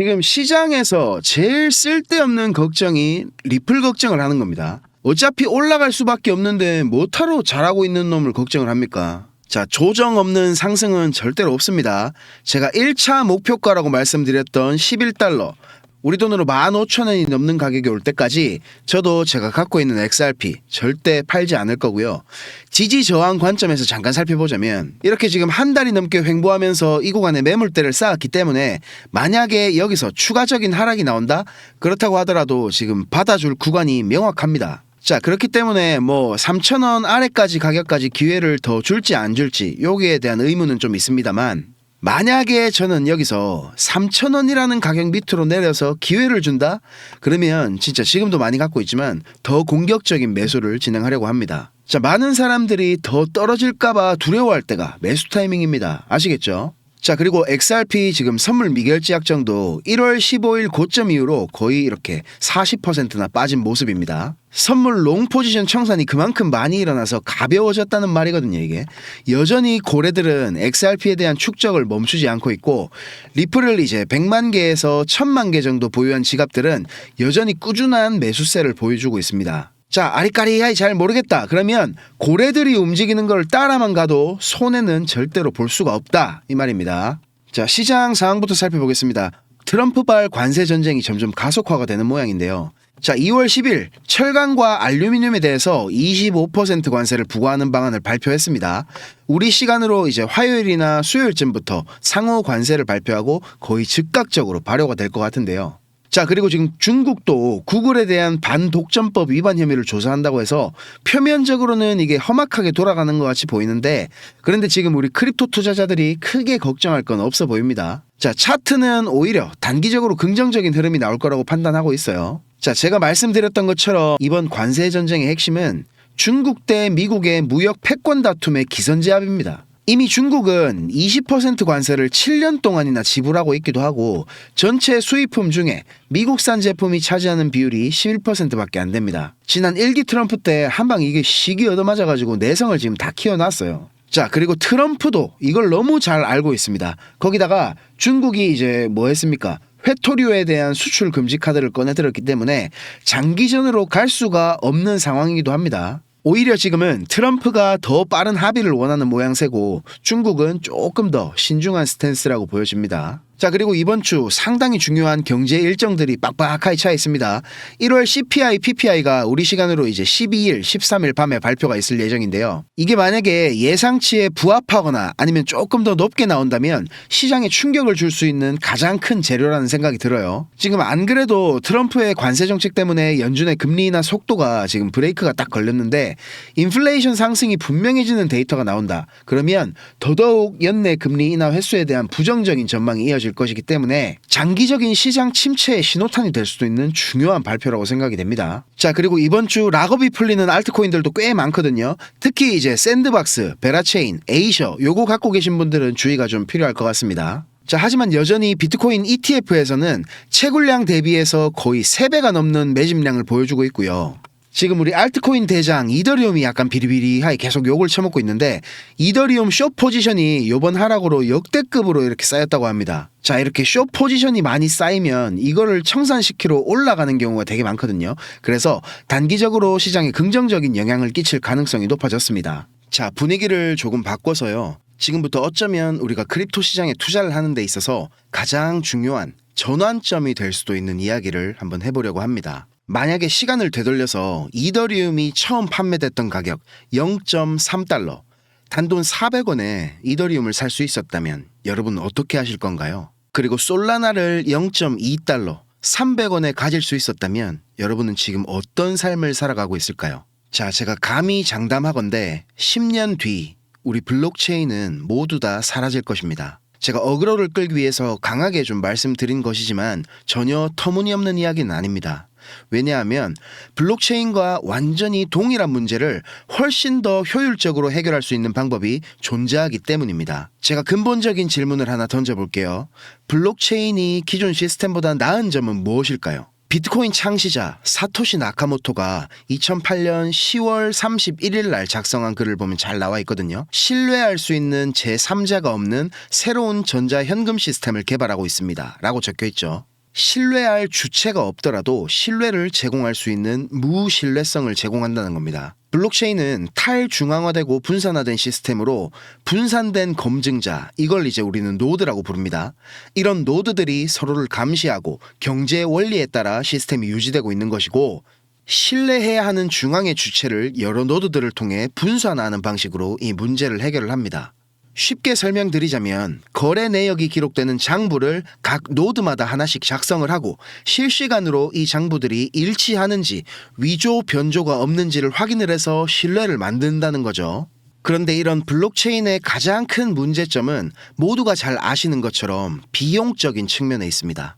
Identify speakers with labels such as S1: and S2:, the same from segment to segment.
S1: 지금 시장에서 제일 쓸데없는 걱정이 리플 걱정을 하는 겁니다. 어차피 올라갈 수밖에 없는데 뭐하러 잘하고 있는 놈을 걱정을 합니까? 자, 조정 없는 상승은 절대로 없습니다. 제가 1차 목표가라고 말씀드렸던 11달러, 우리 돈으로 15,000원이 넘는 가격이 올 때까지 저도 제가 갖고 있는 XRP 절대 팔지 않을 거고요. 지지 저항 관점에서 잠깐 살펴보자면 이렇게 지금 한 달이 넘게 횡보하면서 이 구간에 매물대를 쌓았기 때문에 만약에 여기서 추가적인 하락이 나온다? 그렇다고 하더라도 지금 받아줄 구간이 명확합니다. 자, 그렇기 때문에 뭐 3,000원 아래까지 가격까지 기회를 더 줄지 안 줄지 여기에 대한 의문은 좀 있습니다만, 만약에 저는 여기서 3,000원이라는 가격 밑으로 내려서 기회를 준다? 그러면 진짜 지금도 많이 갖고 있지만 더 공격적인 매수를 진행하려고 합니다. 자, 많은 사람들이 더 떨어질까봐 두려워할 때가 매수 타이밍입니다. 아시겠죠? 자, 그리고 XRP 지금 선물 미결제 약정도 1월 15일 고점 이후로 거의 이렇게 40%나 빠진 모습입니다. 선물 롱 포지션 청산이 그만큼 많이 일어나서 가벼워졌다는 말이거든요, 이게. 여전히 고래들은 XRP에 대한 축적을 멈추지 않고 있고, 리플을 이제 100만 개에서 1000만 개 정도 보유한 지갑들은 여전히 꾸준한 매수세를 보여주고 있습니다. 자, 아리까리하이 잘 모르겠다. 그러면 고래들이 움직이는 걸 따라만 가도 손해는 절대로 볼 수가 없다, 이 말입니다. 자, 시장 상황부터 살펴보겠습니다. 트럼프발 관세 전쟁이 점점 가속화가 되는 모양인데요. 자, 2월 10일 철강과 알루미늄에 대해서 25% 관세를 부과하는 방안을 발표했습니다. 우리 시간으로 이제 화요일이나 수요일쯤부터 상호 관세를 발표하고 거의 즉각적으로 발효가 될 것 같은데요. 자, 그리고 지금 중국도 구글에 대한 반독점법 위반 혐의를 조사한다고 해서 표면적으로는 이게 험악하게 돌아가는 것 같이 보이는데, 그런데 지금 우리 크립토 투자자들이 크게 걱정할 건 없어 보입니다. 자, 차트는 오히려 단기적으로 긍정적인 흐름이 나올 거라고 판단하고 있어요. 자, 제가 말씀드렸던 것처럼 이번 관세 전쟁의 핵심은 중국 대 미국의 무역 패권 다툼의 기선제압입니다. 이미 중국은 20% 관세를 7년 동안이나 지불하고 있기도 하고, 전체 수입품 중에 미국산 제품이 차지하는 비율이 11%밖에 안 됩니다. 지난 1기 트럼프 때 한방 이게 시기 얻어맞아가지고 내성을 지금 다 키워놨어요. 자, 그리고 트럼프도 이걸 너무 잘 알고 있습니다. 거기다가 중국이 이제 뭐 했습니까? 회토류에 대한 수출 금지 카드를 꺼내들었기 때문에 장기전으로 갈 수가 없는 상황이기도 합니다. 오히려 지금은 트럼프가 더 빠른 합의를 원하는 모양새고 중국은 조금 더 신중한 스탠스라고 보여집니다. 자, 그리고 이번 주 상당히 중요한 경제 일정들이 빡빡하게 차 있습니다. 1월 CPI, PPI가 우리 시간으로 이제 12일, 13일 밤에 발표가 있을 예정인데요. 이게 만약에 예상치에 부합하거나 아니면 조금 더 높게 나온다면 시장에 충격을 줄 수 있는 가장 큰 재료라는 생각이 들어요. 지금 안 그래도 트럼프의 관세 정책 때문에 연준의 금리 인하 속도가 지금 브레이크가 딱 걸렸는데, 인플레이션 상승이 분명해지는 데이터가 나온다. 그러면 더더욱 연내 금리 인하 횟수에 대한 부정적인 전망이 이어질 것이기 때문에 장기적인 시장 침체의 신호탄이 될 수도 있는 중요한 발표라고 생각이 됩니다. 자, 그리고 이번 주 락업이 풀리는 알트코인들도 꽤 많거든요. 특히 이제 샌드박스, 베라체인, 에이셔 요거 갖고 계신 분들은 주의가 좀 필요할 것 같습니다. 자, 하지만 여전히 비트코인 ETF에서는 채굴량 대비해서 거의 3배가 넘는 매집량을 보여주고 있고요. 지금 우리 알트코인 대장 이더리움이 약간 비리비리하게 계속 욕을 쳐먹고 있는데, 이더리움 숏 포지션이 이번 하락으로 역대급으로 이렇게 쌓였다고 합니다. 자, 이렇게 숏 포지션이 많이 쌓이면 이거를 청산시키러 올라가는 경우가 되게 많거든요. 그래서 단기적으로 시장에 긍정적인 영향을 끼칠 가능성이 높아졌습니다. 자, 분위기를 조금 바꿔서요. 지금부터 어쩌면 우리가 크립토 시장에 투자를 하는 데 있어서 가장 중요한 전환점이 될 수도 있는 이야기를 한번 해보려고 합니다. 만약에 시간을 되돌려서 이더리움이 처음 판매됐던 가격 0.3달러, 단돈 400원에 이더리움을 살 수 있었다면 여러분 어떻게 하실 건가요? 그리고 솔라나를 0.2달러, 300원에 가질 수 있었다면 여러분은 지금 어떤 삶을 살아가고 있을까요? 자, 제가 감히 장담하건대 10년 뒤 우리 블록체인은 모두 다 사라질 것입니다. 제가 어그로를 끌기 위해서 강하게 좀 말씀드린 것이지만 전혀 터무니없는 이야기는 아닙니다. 왜냐하면 블록체인과 완전히 동일한 문제를 훨씬 더 효율적으로 해결할 수 있는 방법이 존재하기 때문입니다. 제가 근본적인 질문을 하나 던져볼게요. 블록체인이 기존 시스템보다 나은 점은 무엇일까요? 비트코인 창시자 사토시 나카모토가 2008년 10월 31일 날 작성한 글을 보면 잘 나와 있거든요. 신뢰할 수 있는 제3자가 없는 새로운 전자현금 시스템을 개발하고 있습니다 라고 적혀 있죠. 신뢰할 주체가 없더라도 신뢰를 제공할 수 있는 무신뢰성을 제공한다는 겁니다. 블록체인은 탈중앙화되고 분산화된 시스템으로 분산된 검증자, 이걸 이제 우리는 노드라고 부릅니다. 이런 노드들이 서로를 감시하고 경제의 원리에 따라 시스템이 유지되고 있는 것이고, 신뢰해야 하는 중앙의 주체를 여러 노드들을 통해 분산화하는 방식으로 이 문제를 해결을 합니다. 쉽게 설명드리자면 거래 내역이 기록되는 장부를 각 노드마다 하나씩 작성을 하고 실시간으로 이 장부들이 일치하는지 위조 변조가 없는지를 확인을 해서 신뢰를 만든다는 거죠. 그런데 이런 블록체인의 가장 큰 문제점은 모두가 잘 아시는 것처럼 비용적인 측면에 있습니다.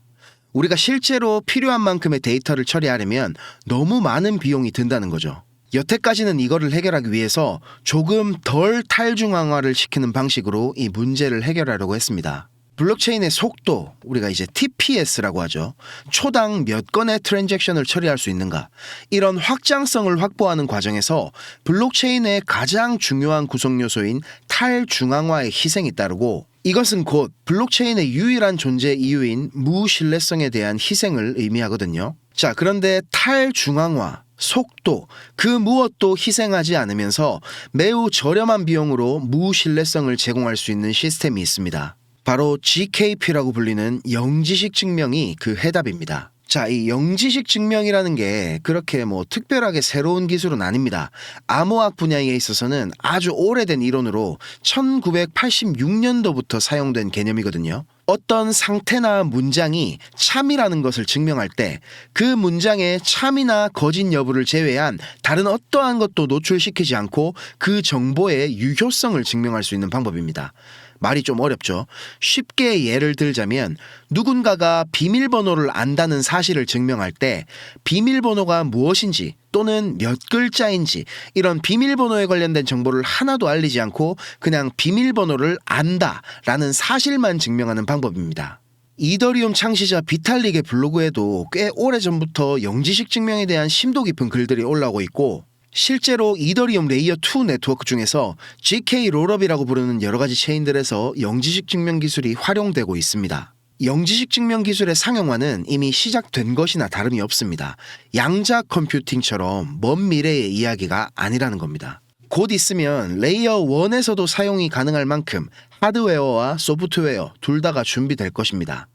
S1: 우리가 실제로 필요한 만큼의 데이터를 처리하려면 너무 많은 비용이 든다는 거죠. 여태까지는 이거를 해결하기 위해서 조금 덜 탈중앙화를 시키는 방식으로 이 문제를 해결하려고 했습니다. 블록체인의 속도, 우리가 이제 TPS라고 하죠. 초당 몇 건의 트랜잭션을 처리할 수 있는가, 이런 확장성을 확보하는 과정에서 블록체인의 가장 중요한 구성 요소인 탈중앙화의 희생이 따르고, 이것은 곧 블록체인의 유일한 존재 이유인 무신뢰성에 대한 희생을 의미하거든요. 자, 그런데 탈중앙화, 속도, 그 무엇도 희생하지 않으면서 매우 저렴한 비용으로 무신뢰성을 제공할 수 있는 시스템이 있습니다. 바로 GKP라고 불리는 영지식 증명이 그 해답입니다. 자, 이 영지식 증명이라는 게 그렇게 특별하게 새로운 기술은 아닙니다. 암호학 분야에 있어서는 아주 오래된 이론으로 1986년도부터 사용된 개념이거든요. 어떤 상태나 문장이 참이라는 것을 증명할 때 그 문장의 참이나 거짓 여부를 제외한 다른 어떠한 것도 노출시키지 않고 그 정보의 유효성을 증명할 수 있는 방법입니다. 말이 좀 어렵죠. 쉽게 예를 들자면 누군가가 비밀번호를 안다는 사실을 증명할 때 비밀번호가 무엇인지 또는 몇 글자인지 이런 비밀번호에 관련된 정보를 하나도 알리지 않고 그냥 비밀번호를 안다라는 사실만 증명하는 방법입니다. 이더리움 창시자 비탈릭의 블로그에도 꽤 오래전부터 영지식 증명에 대한 심도 깊은 글들이 올라오고 있고, 실제로 이더리움 레이어 2 네트워크 중에서 GK 롤업이라고 부르는 여러 가지 체인들에서 영지식 증명 기술이 활용되고 있습니다. 영지식 증명 기술의 상용화는 이미 시작된 것이나 다름이 없습니다. 양자 컴퓨팅처럼 먼 미래의 이야기가 아니라는 겁니다. 곧 있으면 레이어 1에서도 사용이 가능할 만큼 하드웨어와 소프트웨어 둘 다가 준비될 것입니다.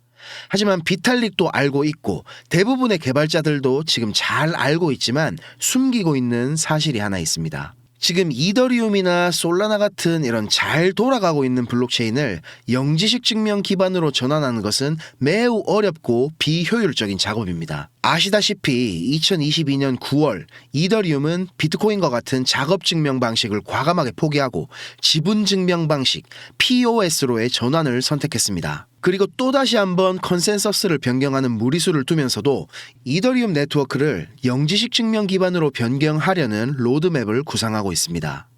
S1: 하지만 비탈릭도 알고 있고 대부분의 개발자들도 지금 잘 알고 있지만 숨기고 있는 사실이 하나 있습니다. 지금 이더리움이나 솔라나 같은 이런 잘 돌아가고 있는 블록체인을 영지식 증명 기반으로 전환하는 것은 매우 어렵고 비효율적인 작업입니다. 아시다시피 2022년 9월 이더리움은 비트코인과 같은 작업 증명 방식을 과감하게 포기하고 지분 증명 방식 POS로의 전환을 선택했습니다. 그리고 또다시 한번 컨센서스를 변경하는 무리수를 두면서도 이더리움 네트워크를 영지식 증명 기반으로 변경하려는 로드맵을 구상하고 있습니다.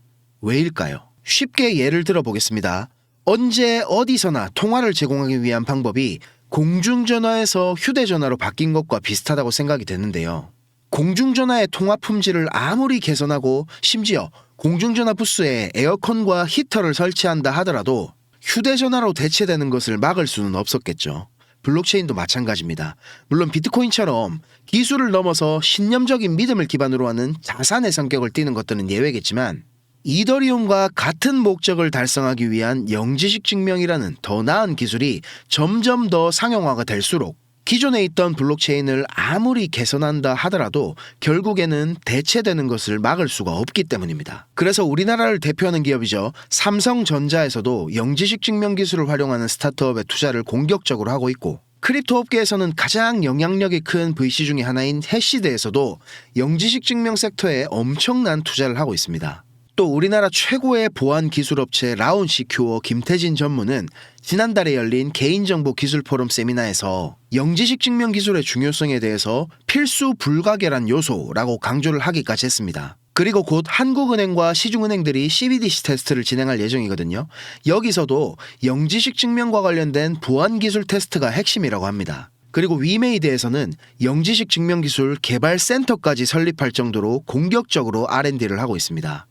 S1: 왜일까요? 쉽게 예를 들어 보겠습니다. 언제 어디서나 통화를 제공하기 위한 방법이 공중전화에서 휴대전화로 바뀐 것과 비슷하다고 생각이 되는데요. 공중전화의 통화 품질을 아무리 개선하고 심지어 공중전화 부스에 에어컨과 히터를 설치한다 하더라도 휴대전화로 대체되는 것을 막을 수는 없었겠죠. 블록체인도 마찬가지입니다. 물론 비트코인처럼 기술을 넘어서 신념적인 믿음을 기반으로 하는 자산의 성격을 띠는 것들은 예외겠지만 이더리움과 같은 목적을 달성하기 위한 영지식 증명이라는 더 나은 기술이 점점 더 상용화가 될수록 기존에 있던 블록체인을 아무리 개선한다 하더라도 결국에는 대체되는 것을 막을 수가 없기 때문입니다. 그래서 우리나라를 대표하는 기업이죠. 삼성전자에서도 영지식 증명 기술을 활용하는 스타트업에 투자를 공격적으로 하고 있고, 크립토 업계에서는 가장 영향력이 큰 VC 중에 하나인 해시드에서도 영지식 증명 섹터에 엄청난 투자를 하고 있습니다. 또 우리나라 최고의 보안 기술업체 라운시큐어 김태진 전무는 지난달에 열린 개인정보 기술 포럼 세미나에서 영지식 증명 기술의 중요성에 대해서 필수 불가결한 요소라고 강조를 하기까지 했습니다. 그리고 곧 한국은행과 시중은행들이 CBDC 테스트를 진행할 예정이거든요. 여기서도 영지식 증명과 관련된 보안 기술 테스트가 핵심이라고 합니다. 그리고 위메이드에서는 영지식 증명 기술 개발 센터까지 설립할 정도로 공격적으로 R&D를 하고 있습니다.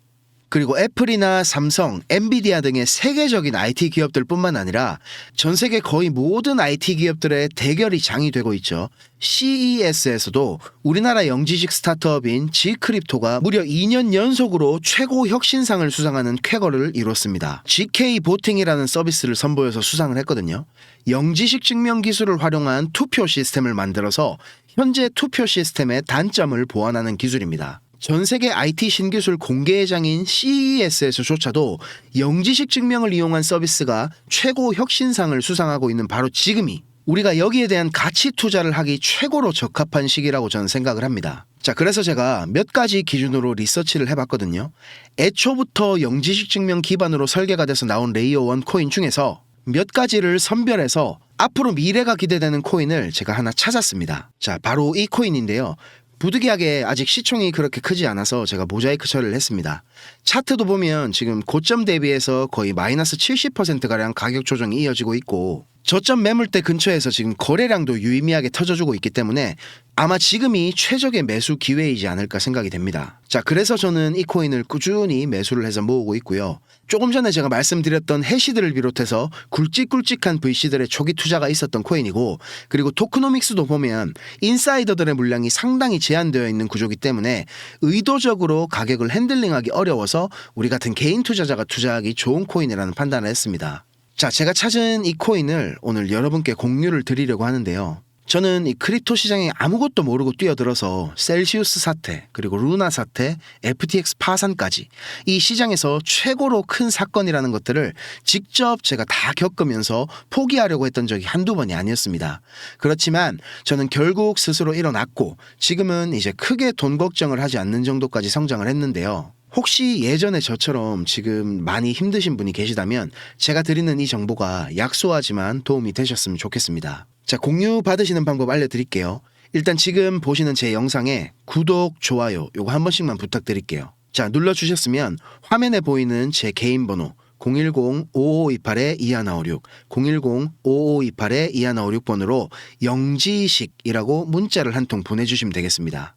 S1: 그리고 애플이나 삼성, 엔비디아 등의 세계적인 IT 기업들뿐만 아니라 전 세계 거의 모든 IT 기업들의 대결이 장이 되고 있죠. CES에서도 우리나라 영지식 스타트업인 G크립토가 무려 2년 연속으로 최고 혁신상을 수상하는 쾌거를 이뤘습니다. GK 보팅이라는 서비스를 선보여서 수상을 했거든요. 영지식 증명 기술을 활용한 투표 시스템을 만들어서 현재 투표 시스템의 단점을 보완하는 기술입니다. 전 세계 IT 신기술 공개회장인 CES에서조차도 영지식 증명을 이용한 서비스가 최고 혁신상을 수상하고 있는 바로 지금이 우리가 여기에 대한 가치 투자를 하기 최고로 적합한 시기라고 저는 생각을 합니다. 자, 그래서 제가 몇 가지 기준으로 리서치를 해봤거든요. 애초부터 영지식 증명 기반으로 설계가 돼서 나온 레이어 1 코인 중에서 몇 가지를 선별해서 앞으로 미래가 기대되는 코인을 제가 하나 찾았습니다. 자, 바로 이 코인인데요. 부득이하게 아직 시총이 그렇게 크지 않아서 제가 모자이크 처리를 했습니다. 차트도 보면 지금 고점 대비해서 거의 마이너스 70%가량 가격 조정이 이어지고 있고 저점 매물대 근처에서 지금 거래량도 유의미하게 터져주고 있기 때문에 아마 지금이 최적의 매수 기회이지 않을까 생각이 됩니다. 자, 그래서 저는 이 코인을 꾸준히 매수를 해서 모으고 있고요. 조금 전에 제가 말씀드렸던 해시들을 비롯해서 굵직굵직한 VC들의 초기 투자가 있었던 코인이고, 그리고 토크노믹스도 보면 인사이더들의 물량이 상당히 제한되어 있는 구조이기 때문에 의도적으로 가격을 핸들링하기 어려워서 우리 같은 개인 투자자가 투자하기 좋은 코인이라는 판단을 했습니다. 자, 제가 찾은 이 코인을 오늘 여러분께 공유를 드리려고 하는데요. 저는 이 크립토 시장에 아무것도 모르고 뛰어들어서 셀시우스 사태, 그리고 루나 사태, FTX 파산까지 이 시장에서 최고로 큰 사건이라는 것들을 직접 제가 다 겪으면서 포기하려고 했던 적이 한두 번이 아니었습니다. 그렇지만 저는 결국 스스로 일어났고 지금은 이제 크게 돈 걱정을 하지 않는 정도까지 성장을 했는데요. 혹시 예전에 저처럼 지금 많이 힘드신 분이 계시다면 제가 드리는 이 정보가 약소하지만 도움이 되셨으면 좋겠습니다. 자, 공유 받으시는 방법 알려드릴게요. 일단 지금 보시는 제 영상에 구독, 좋아요 요거 한 번씩만 부탁드릴게요. 자, 눌러주셨으면 화면에 보이는 제 개인 번호 010-5528-2156 010-5528-2156번으로 영지식이라고 문자를 한 통 보내주시면 되겠습니다.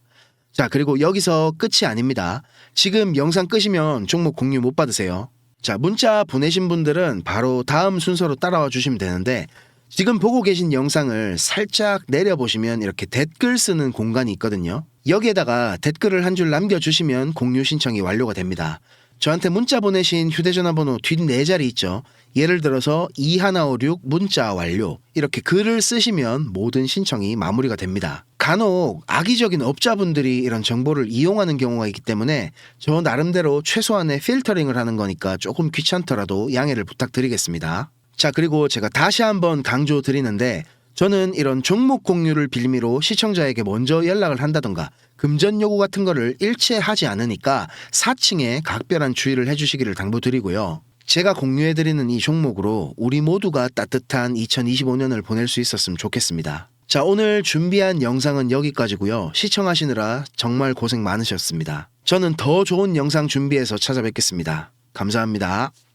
S1: 자, 그리고 여기서 끝이 아닙니다. 지금 영상 끄시면 종목 공유 못 받으세요. 자, 문자 보내신 분들은 바로 다음 순서로 따라와 주시면 되는데 지금 보고 계신 영상을 살짝 내려보시면 이렇게 댓글 쓰는 공간이 있거든요. 여기에다가 댓글을 한 줄 남겨주시면 공유 신청이 완료가 됩니다. 저한테 문자 보내신 휴대전화 번호 뒷 4자리 있죠. 예를 들어서 2156 문자 완료 이렇게 글을 쓰시면 모든 신청이 마무리가 됩니다. 간혹 악의적인 업자분들이 이런 정보를 이용하는 경우가 있기 때문에 저 나름대로 최소한의 필터링을 하는 거니까 조금 귀찮더라도 양해를 부탁드리겠습니다. 자, 그리고 제가 다시 한번 강조드리는데 저는 이런 종목 공유를 빌미로 시청자에게 먼저 연락을 한다던가 금전 요구 같은 거를 일체 하지 않으니까 사칭에 각별한 주의를 해주시기를 당부드리고요. 제가 공유해드리는 이 종목으로 우리 모두가 따뜻한 2025년을 보낼 수 있었으면 좋겠습니다. 자, 오늘 준비한 영상은 여기까지고요. 시청하시느라 정말 고생 많으셨습니다. 저는 더 좋은 영상 준비해서 찾아뵙겠습니다. 감사합니다.